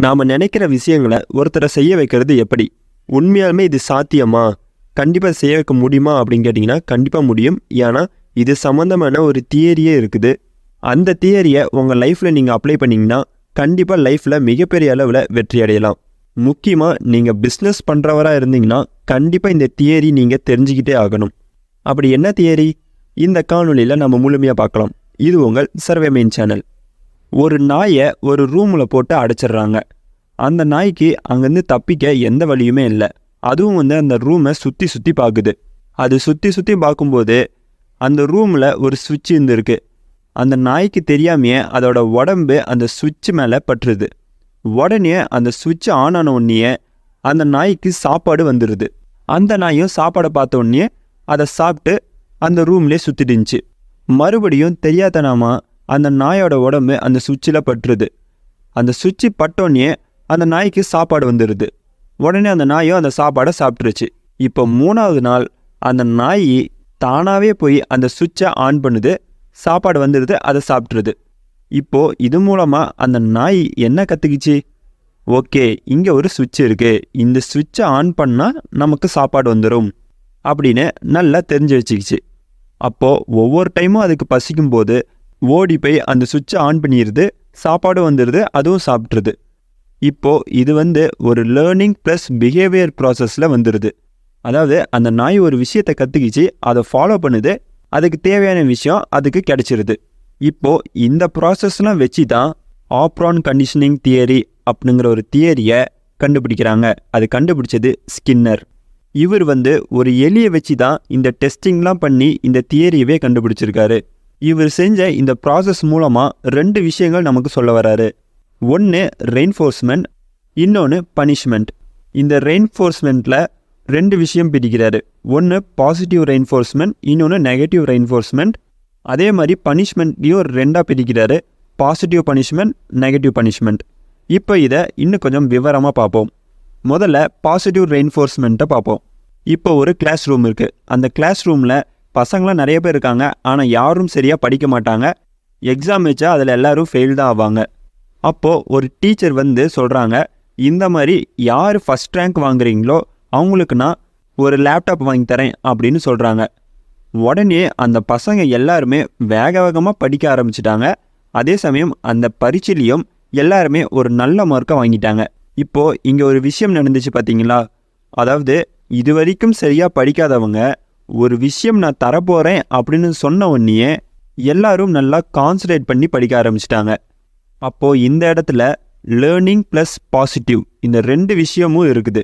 நாம் நினைக்கிற விஷயங்களை ஒருத்தரை செய்ய வைக்கிறது எப்படி? உண்மையாலுமே இது சாத்தியமா? கண்டிப்பாக செய்ய வைக்க முடியுமா அப்படின்னு கேட்டிங்கன்னா கண்டிப்பாக முடியும். ஏன்னா இது சம்மந்தமான ஒரு தியரியே இருக்குது. அந்த தியரியை உங்கள் லைஃப்பில் நீங்கள் அப்ளை பண்ணிங்கன்னா கண்டிப்பாக லைஃப்பில் மிகப்பெரிய அளவில் வெற்றி அடையலாம். முக்கியமாக நீங்கள் பிஸ்னஸ் பண்ணுறவராக இருந்தீங்கன்னா கண்டிப்பாக இந்த தியரி நீங்கள் தெரிஞ்சுக்கிட்டே ஆகணும். அப்படி என்ன தியரி? இந்த காணொலியில் நம்ம முழுமையாக பார்க்கலாம். இது உங்கள் சர்வே மெயின் சேனல். ஒரு நாயை ஒரு ரூமில் போட்டு அடைச்சிட்றாங்க. அந்த நாய்க்கு அங்கேருந்து தப்பிக்க எந்த வழியுமே இல்லை. அதுவும் அந்த ரூமை சுற்றி சுற்றி பார்க்குது. அது சுற்றி சுற்றி பார்க்கும்போது அந்த ரூமில் ஒரு சுவிட்ச் இருந்துருக்கு. அந்த நாய்க்கு தெரியாமையே அதோட உடம்பு அந்த சுவிட்ச் மேலே பற்றுது. உடனே அந்த சுவிட்ச் ஆன் ஆன உடனே அந்த நாய்க்கு சாப்பாடு வந்துடுது. அந்த நாயும் சாப்பாடை பார்த்த உடனே அதை சாப்பிட்டு அந்த ரூம்லேயே சுற்றிடுச்சு. மறுபடியும் தெரியாதனாமா அந்த நாயோட உடம்பு அந்த சுவிட்சில் பற்றுது. அந்த சுவிட்சு பட்டோடனே அந்த நாய்க்கு சாப்பாடு வந்துடுது. உடனே அந்த நாயும் அந்த சாப்பாடை சாப்பிட்ருச்சு. இப்போ 3வது நாள் அந்த நாய் தானாகவே போய் அந்த சுவிட்சை ஆன் பண்ணுது. சாப்பாடு வந்துடுது, அதை சாப்பிட்ருது. இப்போது இது மூலமாக அந்த நாய் என்ன கற்றுக்குச்சு? ஓகே, இங்கே ஒரு சுவிட்ச் இருக்குது, இந்த சுவிட்சை ஆன் பண்ணால் நமக்கு சாப்பாடு வந்துடும் அப்படின்னு நல்லா தெரிஞ்சு வச்சுக்கிச்சு. அப்போது ஒவ்வொரு டைமும் அதுக்கு பசிக்கும் போது ஓடி போய் அந்த சுவிட்சை ஆன் பண்ணிடுது, சாப்பாடு வந்துடுது, அதுவும் சாப்பிட்ருது. இப்போது இது ஒரு லேர்னிங் ப்ளஸ் பிஹேவியர் ப்ராசஸில் வந்துடுது. அதாவது அந்த நாய் ஒரு விஷயத்தை கற்றுக்கிச்சு, அதை ஃபாலோ பண்ணுது, அதுக்கு தேவையான விஷயம் அதுக்கு கிடைச்சிருது. இப்போது இந்த ப்ராசஸ்லாம் வச்சு தான் ஆப்ரான் கண்டிஷனிங் தியரி அப்படிங்கிற ஒரு தியரியை கண்டுபிடிக்கிறாங்க. அது கண்டுபிடிச்சது ஸ்கின்னர். இவர் ஒரு எலியை வச்சு தான் இந்த டெஸ்டிங்லாம் பண்ணி இந்த தியரியவே கண்டுபிடிச்சிருக்காரு. இவர் செஞ்ச இந்த ப்ராசஸ் மூலமாக 2 விஷயங்கள் நமக்கு சொல்ல வராரு. ஒன்று ரெயின்ஃபோர்ஸ்மெண்ட், இன்னொன்று பனிஷ்மெண்ட். இந்த ரெயின்ஃபோர்ஸ்மெண்ட்டில் 2 விஷயம் பிடிக்கிறாரு. ஒன்று பாசிட்டிவ் ரெயின்ஃபோர்ஸ்மெண்ட், இன்னொன்று நெகட்டிவ் ரெயின்ஃபோர்ஸ்மெண்ட். அதே மாதிரி பனிஷ்மெண்ட்லேயும் 2ஆக பிரிக்கிறாரு, பாசிட்டிவ் பனிஷ்மெண்ட், நெகட்டிவ் பனிஷ்மெண்ட். இப்போ இதை இன்னும் கொஞ்சம் விவரமாக பார்ப்போம். முதல்ல பாசிட்டிவ் ரெயின்ஃபோர்ஸ்மெண்ட்டை பார்ப்போம். இப்போ ஒரு கிளாஸ் ரூம் இருக்குது. அந்த கிளாஸ் ரூமில் பசங்களாம் நிறைய பேர் இருக்காங்க. ஆனால் யாரும் சரியாக படிக்க மாட்டாங்க. எக்ஸாம் வச்சா அதில் எல்லோரும் ஃபெயில் தான் ஆவாங்க. அப்போது ஒரு டீச்சர் சொல்கிறாங்க, இந்த மாதிரி யார் ஃபஸ்ட் ரேங்க் வாங்குறீங்களோ அவங்களுக்கு நான் ஒரு லேப்டாப் வாங்கி தரேன் அப்படின்னு சொல்கிறாங்க. உடனே அந்த பசங்க எல்லாருமே வேக வேகமாக படிக்க ஆரம்பிச்சிட்டாங்க. அதே சமயம் அந்த பரீட்சையிலையும் எல்லாருமே ஒரு நல்ல மார்க்கை வாங்கிட்டாங்க. இப்போது இங்கே ஒரு விஷயம் நடந்துச்சு பார்த்தீங்களா? அதாவது இது வரைக்கும் சரியாக படிக்காதவங்க ஒரு விஷயம் நான் தரப்போகிறேன் அப்படின்னு சொன்ன உடனே எல்லாரும் நல்லா கான்சன்ட்ரேட் பண்ணி படிக்க ஆரம்பிச்சிட்டாங்க. அப்போது இந்த இடத்துல லேர்னிங் ப்ளஸ் பாசிட்டிவ் இந்த 2 விஷயமும் இருக்குது.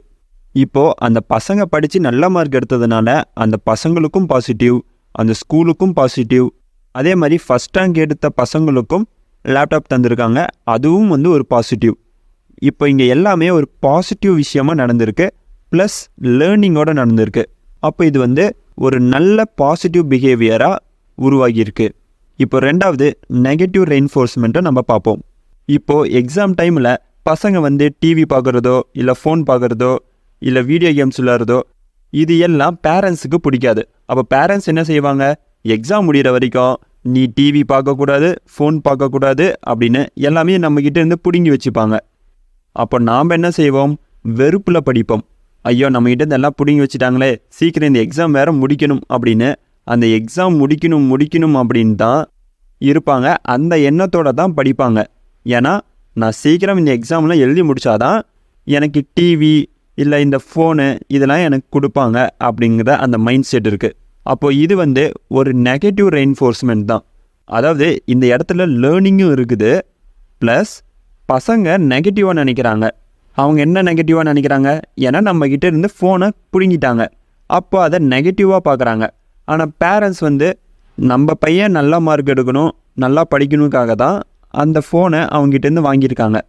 இப்போது அந்த பசங்க படித்து நல்ல மார்க் எடுத்ததுனால அந்த பசங்களுக்கும் பாசிட்டிவ், அந்த ஸ்கூலுக்கும் பாசிட்டிவ். அதே மாதிரி ஃபஸ்ட் ரேங்க் எடுத்த பசங்களுக்கும் லேப்டாப் தந்திருக்காங்க, அதுவும் ஒரு பாசிட்டிவ். இப்போ இங்கே எல்லாமே ஒரு பாசிட்டிவ் விஷயமாக நடந்திருக்கு, ப்ளஸ் லேர்னிங்கோடு நடந்திருக்கு. அப்போ இது ஒரு நல்ல பாசிட்டிவ் பிஹேவியராக உருவாகியிருக்கு. இப்போ 2வது நெகட்டிவ் ரெயின்ஃபோர்ஸ்மெண்ட்டை நம்ம பார்ப்போம். இப்போது எக்ஸாம் டைமில் பசங்க டிவி பார்க்குறதோ இல்லை ஃபோன் பார்க்குறதோ இல்லை வீடியோ கேம்ஸ் விளையாடுறதோ இது எல்லாம் பேரண்ட்ஸுக்கு பிடிக்காது. அப்போ பேரண்ட்ஸ் என்ன செய்வாங்க? எக்ஸாம் முடிகிற வரைக்கும் நீ டிவி பார்க்கக்கூடாது, ஃபோன் பார்க்கக்கூடாது அப்படின்னு எல்லாமே நம்மக்கிட்ட பிடுங்கி வச்சுப்பாங்க. அப்போ நாம் என்ன செய்வோம்? வெறுப்பில் படிப்போம். ஐயோ, நம்மக்கிட்ட எல்லாம் பிடுங்கி வச்சுட்டாங்களே, சீக்கிரம் இந்த எக்ஸாம் வேறு முடிக்கணும் அப்படின்னு அந்த எக்ஸாம் முடிக்கணும் அப்படின்னு தான் இருப்பாங்க. அந்த எண்ணத்தோடு தான் படிப்பாங்க. ஏன்னா நான் சீக்கிரம் இந்த எக்ஸாம்லாம் எழுதி முடித்தாதான் எனக்கு டிவி இல்லை இந்த ஃபோனு இதெல்லாம் எனக்கு கொடுப்பாங்க அப்படிங்கிற அந்த மைண்ட் செட் இருக்குது. அப்போது இது ஒரு நெகட்டிவ் ரெயின்ஃபோர்ஸ்மெண்ட் தான். அதாவது இந்த இடத்துல லேர்னிங்கும் இருக்குது, ப்ளஸ் பசங்க நெகட்டிவாக நினைக்கிறாங்க. அவங்க என்ன நெகட்டிவாக நினைக்கிறாங்க? ஏன்னா நம்மக்கிட்ட இருந்து ஃபோனை பிடுங்கிட்டாங்க. அப்போ அதை நெகட்டிவாக பார்க்குறாங்க. ஆனால் பேரண்ட்ஸ் நம்ம பையன் நல்லா மார்க் எடுக்கணும், நல்லா படிக்கணுக்காக தான் அந்த ஃபோனை அவங்ககிட்டேருந்து வாங்கியிருக்காங்க.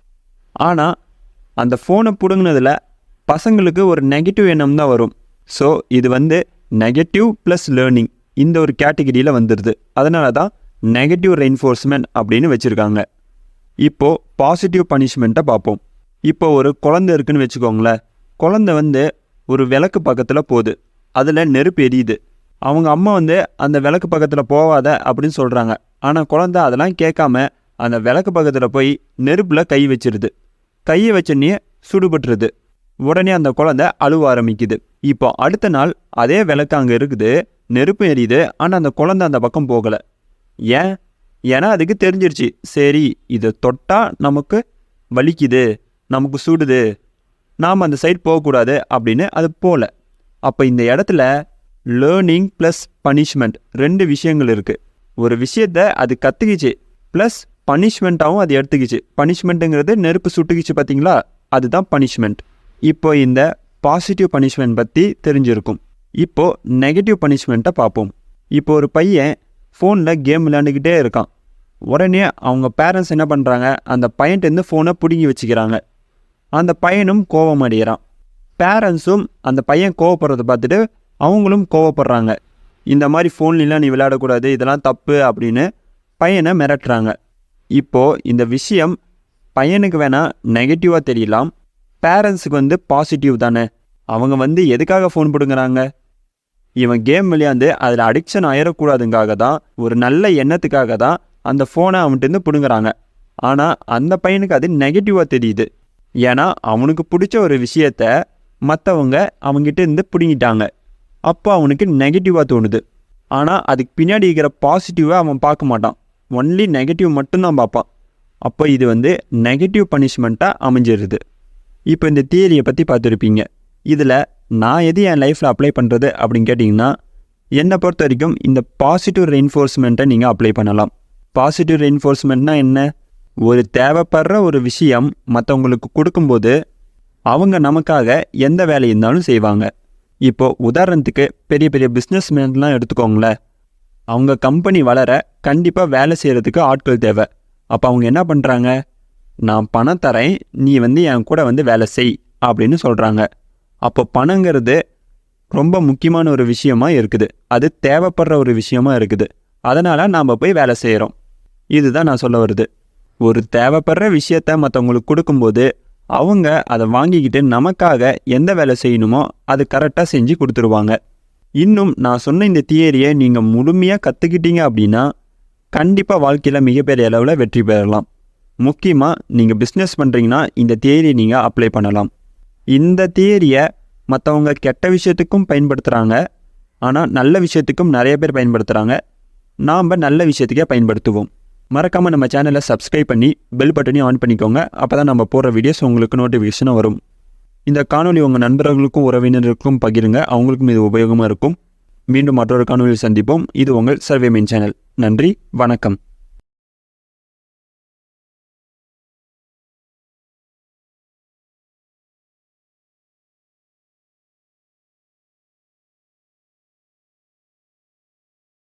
ஆனால் அந்த ஃபோனை பிடுங்கினதில் பசங்களுக்கு ஒரு நெகட்டிவ் எண்ணம் தான் வரும். ஸோ இது நெகட்டிவ் ப்ளஸ் லேர்னிங் இந்த ஒரு கேட்டகிரியில் வந்துடுது. அதனால தான் நெகட்டிவ் ரெயின்ஃபோர்ஸ்மெண்ட் அப்படின்னு வச்சுருக்காங்க. இப்போது பாசிட்டிவ் பனிஷ்மெண்ட்டை பார்ப்போம். இப்போ ஒரு குழந்தை இருக்குதுன்னு வச்சுக்கோங்களேன். குழந்தை ஒரு விளக்கு பக்கத்தில் போகுது, அதில் நெருப்பு எரியுது. அவங்க அம்மா அந்த விளக்கு பக்கத்தில் போகாத அப்படின்னு சொல்கிறாங்க. ஆனால் குழந்தை அதெல்லாம் கேட்காம அந்த விளக்கு பக்கத்தில் போய் நெருப்பில் கை வச்சிருது. கையை வச்சனே சுடுபட்டுருது. உடனே அந்த குழந்தை அழுவ ஆரம்பிக்குது. இப்போ அடுத்த நாள் அதே விளக்கு அங்கே இருக்குது, நெருப்பு எரியுது. ஆனால் அந்த குழந்தை அந்த பக்கம் போகலை. ஏன்னா அதுக்கு தெரிஞ்சிருச்சு, சரி இதை தொட்டால் நமக்கு வலிக்குது, நமக்கு சுடுது, நாம் அந்த சைட் போகக்கூடாது அப்படின்னு அது போகல. அப்போ இந்த இடத்துல லேர்னிங் ப்ளஸ் பனிஷ்மெண்ட் 2 விஷயங்கள் இருக்குது. ஒரு விஷயத்தை அது கற்றுக்கிச்சு, ப்ளஸ் பனிஷ்மெண்ட்டாகவும் அது எடுத்துக்கிச்சு. பனிஷ்மெண்ட்டுங்கிறது நெருப்பு சுட்டுக்கிச்சு பார்த்தீங்களா, அதுதான் பனிஷ்மெண்ட். இப்போ இந்த பாசிட்டிவ் பனிஷ்மெண்ட் பற்றி தெரிஞ்சிருக்கும். இப்போது நெகட்டிவ் பனிஷ்மெண்ட்டை பார்ப்போம். இப்போ ஒரு பையன் ஃபோனில் கேம் விளையாண்டுக்கிட்டே இருக்கான். உடனே அவங்க பேரண்ட்ஸ் என்ன பண்ணுறாங்க, அந்த பையன்ட்டேருந்து ஃபோனை பிடுங்கி வச்சுக்கிறாங்க. அந்த பையனும் கோபம் அடைகிறான். பேரண்ட்ஸும் அந்த பையன் கோவப்படுறதை பார்த்துட்டு அவங்களும் கோவப்படுறாங்க. இந்த மாதிரி ஃபோன்லாம் நீ விளையாடக்கூடாது, இதெல்லாம் தப்பு அப்படின்னு பையனை மிரட்டுறாங்க. இப்போது இந்த விஷயம் பையனுக்கு வேணால் நெகட்டிவாக தெரியலாம், பேரண்ட்ஸுக்கு பாசிட்டிவ் தானே. அவங்க எதுக்காக ஃபோன் பிடுங்குறாங்க, இவன் கேம் விளையாண்டு அதில் அடிக்ஷன் ஆயிடக்கூடாதுங்காக தான், ஒரு நல்ல எண்ணத்துக்காக தான் அந்த ஃபோனை அவன்கிட்டருந்து பிடுங்குறாங்க. ஆனால் அந்த பையனுக்கு அது நெகட்டிவாக தெரியுது. ஏன்னா அவனுக்கு பிடிச்ச ஒரு விஷயத்த மற்றவங்க அவங்ககிட்ட பிடுங்கிட்டாங்க. அப்போ அவனுக்கு நெகட்டிவாக தோணுது. ஆனால் அதுக்கு பின்னாடி இருக்கிற பாசிட்டிவாக அவன் பார்க்க மாட்டான், ஒன்லி நெகட்டிவ் மட்டும்தான் பார்ப்பான். அப்போ இது நெகட்டிவ் பனிஷ்மெண்ட்டாக அமைஞ்சிருது. இப்போ இந்த தியரியை பற்றி பார்த்துருப்பீங்க. இதில் நான் எது என் லைஃப்பில் அப்ளை பண்ணுறது அப்படின்னு கேட்டிங்கன்னா, என்னை பொறுத்த வரைக்கும் இந்த பாசிட்டிவ் ரெயின்ஃபோர்ஸ்மெண்ட்டை நீங்கள் அப்ளை பண்ணலாம். பாசிட்டிவ் ரெயின்ஃபோர்ஸ்மெண்ட்னா என்ன, ஒரு தேவைப்படுற ஒரு விஷயம் மற்றவங்களுக்கு கொடுக்கும்போது அவங்க நமக்காக எந்த வேலை இருந்தாலும் செய்வாங்க. இப்போது உதாரணத்துக்கு பெரிய பெரிய பிஸ்னஸ்மேன்லாம் எடுத்துக்கோங்களேன். அவங்க கம்பெனி வளர கண்டிப்பாக வேலை செய்கிறதுக்கு ஆட்கள் தேவை. அப்போ அவங்க என்ன பண்ணுறாங்க, நான் பணம் தரேன், நீ என் கூட வேலை செய் அப்படின்னு சொல்கிறாங்க. அப்போ பணங்கிறது ரொம்ப முக்கியமான ஒரு விஷயமா இருக்குது, அது தேவைப்படுற ஒரு விஷயமா இருக்குது. அதனால் நாம் போய் வேலை செய்கிறோம். இதுதான் நான் சொல்ல வருது. ஒரு தேவைப்படுற விஷயத்த மற்றவங்களுக்கு கொடுக்கும்போது அவங்க அதை வாங்கிக்கிட்டு நமக்காக எந்த வேலை செய்யணுமோ அது கரெக்டாக செஞ்சு கொடுத்துருவாங்க. இன்னும் நான் சொன்ன இந்த தியரியை நீங்கள் முழுமையாக கற்றுக்கிட்டீங்க அப்படின்னா கண்டிப்பாக வாழ்க்கையில் மிகப்பெரிய அளவில் வெற்றி பெறலாம். முக்கியமாக நீங்கள் பிஸ்னஸ் பண்ணுறீங்கன்னா இந்த தியரியை நீங்கள் அப்ளை பண்ணலாம். இந்த தியரியை மற்றவங்க கெட்ட விஷயத்துக்கும் பயன்படுத்துகிறாங்க, ஆனால் நல்ல விஷயத்துக்கும் நிறைய பேர் பயன்படுத்துகிறாங்க. நாம் நல்ல விஷயத்துக்கே பயன்படுத்துவோம். மறக்காமல் நம்ம சேனலை சப்ஸ்கிரைப் பண்ணி பெல் பட்டனையும் ஆன் பண்ணிக்கோங்க. அப்போ தான் நம்ம போடுற வீடியோஸ் உங்களுக்கு நோட்டிஃபிகேஷனாக வரும். இந்த காணொலி உங்கள் நண்பர்களுக்கும் உறவினருக்கும் பகிருங்க, அவங்களுக்கும் இது உபயோகமாக இருக்கும். மீண்டும் மற்றொரு காணொலியில் சந்திப்போம். இது உங்கள் சர்வே மெயின் சேனல். நன்றி, வணக்கம்.